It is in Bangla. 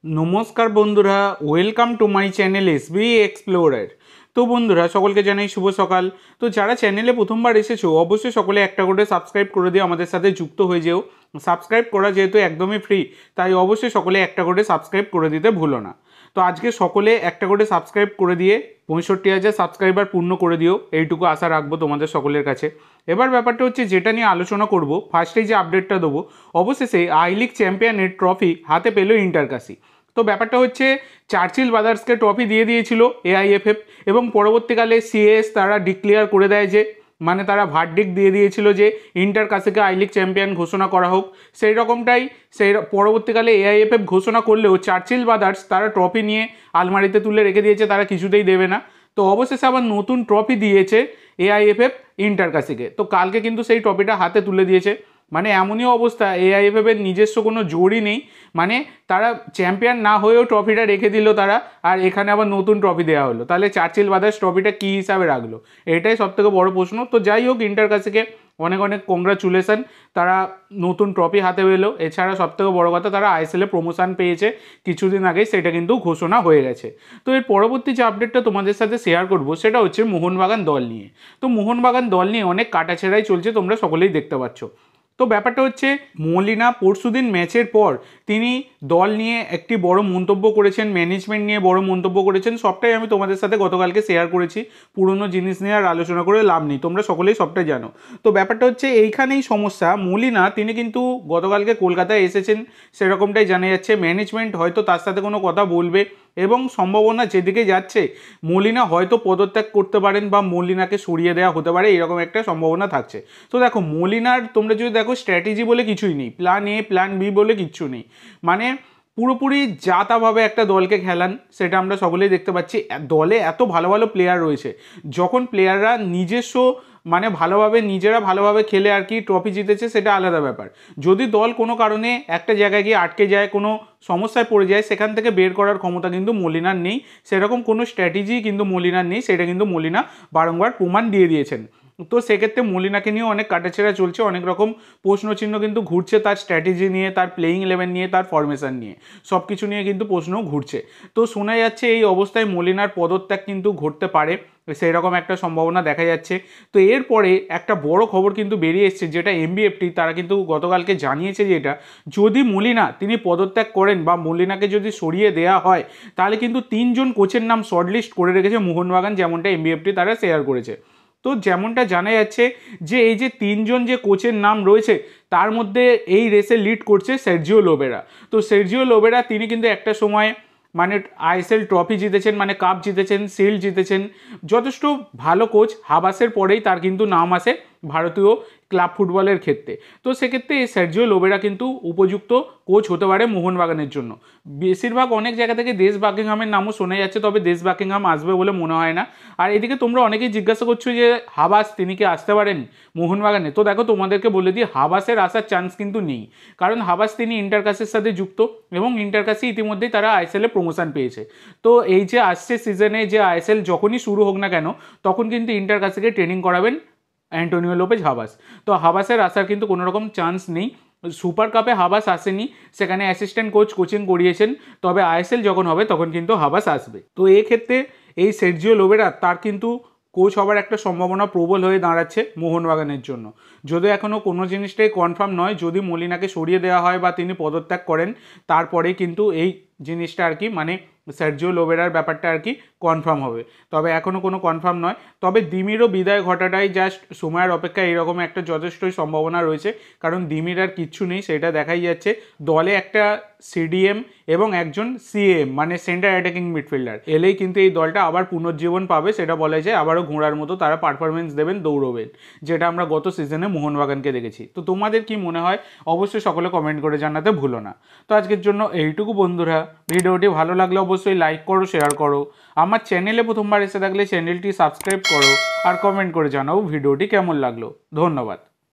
नमस्कार बंधुरा welcome to my channel SB explorer. तो बंधुरा सकलके जानाई शुभ सकाल। तो যারা চ্যানেলে প্রথমবার এসেছো অবশ্যই সকলে একটা করে সাবস্ক্রাইব করে দিও, আমাদের সাথে যুক্ত হয়ে যেও। সাবস্ক্রাইব করা যেহেতু একদমই ফ্রি, তাই অবশ্যই সকলে একটা করে সাবস্ক্রাইব করে দিতে ভুলো না। তো আজকে সকলে একটা করে সাবস্ক্রাইব করে দিয়ে ৬৫,০০০ সাবস্ক্রাইবার পূর্ণ করে দিও, এইটুকু আশা রাখবো তোমাদের সকলের কাছে। এবার ব্যাপারটা হচ্ছে যেটা নিয়ে আলোচনা করব, ফার্স্টেই যে আপডেটটা দেবো, অবশেষে আই লিগ চ্যাম্পিয়নের ট্রফি হাতে পেল ইন্টারকাশি। তো ব্যাপারটা হচ্ছে চার্চিল ব্রাদার্সকে ট্রফি দিয়ে দিয়েছিল এআইএফএফ, এবং পরবর্তীকালে সিএস তারা ডিক্লেয়ার করে দেয় যে মানে তারা ভার্ডিক্ট দিয়ে দিয়েছিল যে ইন্টারকাশিকে আই লিগ চ্যাম্পিয়ন ঘোষণা করা হোক। সেই রকমটাই পরবর্তীকালে এআইএফএফ ঘোষণা করলেও চার্চিল ব্রাদার্স তারা ট্রফি নিয়ে আলমারিতে তুলে রেখে দিয়েছে, তারা কিছুতেই দেবে না। তো অবশেষে আবার নতুন ট্রফি দিয়েছে এআইএফএফ ইন্টারকাশিকে। তো কালকে কিন্তু সেই ট্রফিটা হাতে তুলে দিয়েছে। মানে এমনই অবস্থা, এআইএফএফ এর নিজস্ব কোনো জোরই নেই, মানে তারা চ্যাম্পিয়ন না হয়েও ট্রফিটা রেখে দিল তারা, আর এখানে আবার নতুন ট্রফি দেওয়া হলো। তাহলে চার্চিল ব্রাদার্স ট্রফিটা কী হিসাবে রাখলো, এটাই সবথেকে বড় প্রশ্ন। তো যাই হোক, ইন্টারকাশিকে অনেক অনেক কংগ্রাচুলেশন, তারা নতুন ট্রফি হাতে পেলো। এছাড়া সবথেকে বড় কথা, তারা আইএসএলে প্রমোশন পেয়েছে কিছুদিন আগেই, সেটা কিন্তু ঘোষণা হয়ে গেছে। তো এর পরবর্তী যে আপডেটটা তোমাদের সাথে শেয়ার করব সেটা হচ্ছে মোহনবাগান দল নিয়ে। তো মোহনবাগান দল নিয়ে অনেক কাটাছেড়াই চলছে, তোমরা সকলেই দেখতে পাচ্ছ। তো ব্যাপারটা হচ্ছে মলিনা পরশুদিন ম্যাচের পর তিনি দল নিয়ে একটি বড় মন্তব্য করেছেন, ম্যানেজমেন্ট নিয়ে বড় মন্তব্য করেছেন। সবটাই আমি তোমাদের সাথে গতকালকে শেয়ার করেছি, পুরনো জিনিস নিয়ে আর আলোচনা করে লাভ নেই, তোমরা সকলেই সবটাই জানো। তো ব্যাপারটা হচ্ছে এইখানেই সমস্যা। মলিনা তিনি কিন্তু গতকালকে কলকাতায় এসেছেন, সেরকমটাই জানা যাচ্ছে। ম্যানেজমেন্ট হয়তো তার সাথে কোনো কথা বলবে, এবং সম্ভাবনা যেদিকে যাচ্ছে মলিনা হয়তো পদত্যাগ করতে পারেন বা মলিনাকে সরিয়ে দেওয়া হতে পারে, এরকম একটা সম্ভাবনা থাকছে। তো দেখো, মলিনার তোমরা যদি দেখো স্ট্র্যাটেজি বলে কিছুই নেই, প্ল্যান এ প্ল্যান বি বলে কিচ্ছু নেই, মানে পুরোপুরি যা তাভাবে একটা দলকে খেলান, সেটা আমরা সকলেই দেখতে পাচ্ছি। দলে এত ভালো ভালো প্লেয়ার রয়েছে, যখন প্লেয়াররা নিজস্ব মানে নিজেরা ভালোভাবে খেলে আর কি ট্রফি জিতেছে, সেটা আলাদা ব্যাপার। যদি দল কোনো কারণে একটা জায়গায় গিয়ে আটকে যায়, কোনো সমস্যায় পড়ে যায়, সেখান থেকে বের করার ক্ষমতা কিন্তু মলিনার নেই। সেরকম কোনো স্ট্র্যাটেজি কিন্তু মলিনার নেই, সেটা কিন্তু মলিনা বারংবার প্রমাণ দিয়ে দিয়েছেন। তো সেক্ষেত্রে মলিনাকে নিয়ে অনেক কাটাছেড়া চলছে, অনেক রকম প্রশ্নচিহ্ন কিন্তু ঘুরছে তার স্ট্র্যাটেজি নিয়ে, তার প্লেয়িং ইলেভেন নিয়ে, তার ফরমেশন নিয়ে, সব কিছু নিয়ে কিন্তু প্রশ্ন ঘুরছে। তো শোনা যাচ্ছে এই অবস্থায় মলিনার পদত্যাগ কিন্তু ঘটতে পারে, সেই রকম একটা সম্ভাবনা দেখা যাচ্ছে। তো এরপরে একটা বড় খবর কিন্তু বেরিয়ে এসছে, যেটা এমবিএফটি তারা কিন্তু গতকালকে জানিয়েছে যে এটা যদি মলিনা তিনি পদত্যাগ করেন বা মলিনাকে যদি সরিয়ে দেওয়া হয়, তাহলে কিন্তু 3 জন কোচের নাম শর্টলিস্ট করে রেখেছে মোহনবাগান, যেমনটা এমবিএফটি তারা শেয়ার করেছে। তো যেমনটা জানা যাচ্ছে যে এই যে 3 জন যে কোচের নাম রয়েছে, তার মধ্যে এই রেসে লিড করছে সার্জিও লোবেরা। তো সার্জিও লোবেরা তিনি কিন্তু একটা সময় মানে আইএসএল ট্রফি জিতেছেন, মানে কাপ জিতেছেন, শিল্ড জিতেছেন, যথেষ্ট ভালো কোচ। হাবাসের পরেই তার কিন্তু নাম আসে ভারতীয় ক্লাব ফুটবলের ক্ষেত্রে। তো সেক্ষেত্রে এই সার্জিও লোবেরা কিন্তু উপযুক্ত কোচ হতে পারে মোহনবাগানের জন্য। বেশিরভাগ অনেক জায়গা থেকে দেশ বাকিংহামের নামও শোনা যাচ্ছে, তবে দেশ বাকিংহাম আসবে বলে মনে হয় না। আর এদিকে তোমরা অনেকেই জিজ্ঞাসা করছো যে হাবাস তিনি কি আসতে পারেন মোহনবাগানে। তো দেখো, তোমাদেরকে বলে দিই, হাবাসের আসার চান্স কিন্তু নেই, কারণ হাবাস তিনি ইন্টারকাশির সাথে যুক্ত, এবং ইন্টারকাশি ইতিমধ্যেই তারা আইএসএলে প্রমোশন পেয়েছে। তো এই যে আসছে সিজনে যে আইএসএল যখনই শুরু হোক না কেন, তখন কিন্তু ইন্টারকাশিকে ট্রেনিং করাবেন অ্যান্টোনিও লোপেজ হাবাস। তো হাবাসের আসার কিন্তু কোনো রকম চান্স নেই। সুপার কাপে হাবাস আসেনি, সেখানে অ্যাসিস্ট্যান্ট কোচ কোচিং করিয়েছেন, তবে আইএসএল যখন হবে তখন কিন্তু হাবাস আসবে। তো এক্ষেত্রে এই সার্জিও লোবেরা তার কিন্তু কোচ হবার একটা সম্ভাবনা প্রবল হয়ে দাঁড়াচ্ছে মোহনবাগানের জন্য। যদিও এখনও কোনো জিনিসটাই কনফার্ম নয়, যদি মলিনাকে সরিয়ে দেওয়া হয় বা তিনি পদত্যাগ করেন, তারপরেই কিন্তু এই জিনিসটা আর কি মানে সার্জিও লোবেরার ব্যাপারটা আর কি কনফার্ম হবে। তবে এখনও কোনো কনফার্ম নয়। তবে দিমিরও বিদায় ঘটাটাই জাস্ট সময়ের অপেক্ষা, এরকম একটা যথেষ্টই সম্ভাবনা রয়েছে, কারণ দিমির আর কিচ্ছু নেই, সেটা দেখাই যাচ্ছে। দলে একটা সিডিএম এবং একজন সিএম মানে সেন্টার অ্যাটাকিং মিডফিল্ডার এলেই কিন্তু এই দলটা আবার পুনর্জীবন পাবে, সেটা বলা যায়। আবারও ঘোড়ার মতো তারা পারফরমেন্স দেবেন, দৌড়বেন, যেটা আমরা গত সিজনে মোহনবাগানকে দেখেছি। তো তোমাদের কি মনে হয় অবশ্যই সকলে কমেন্ট করে জানাতে ভুলো না। তো আজকের জন্য এইটুকু বন্ধুরা, ভিডিওটি ভালো লাগলে অবশ্যই লাইক করো, শেয়ার করো। আমার চ্যানেলে প্রথমবার এসে থাকলে চ্যানেলটি সাবস্ক্রাইব করো, আর কমেন্ট করে জানাও ভিডিওটি কেমন লাগলো। ধন্যবাদ।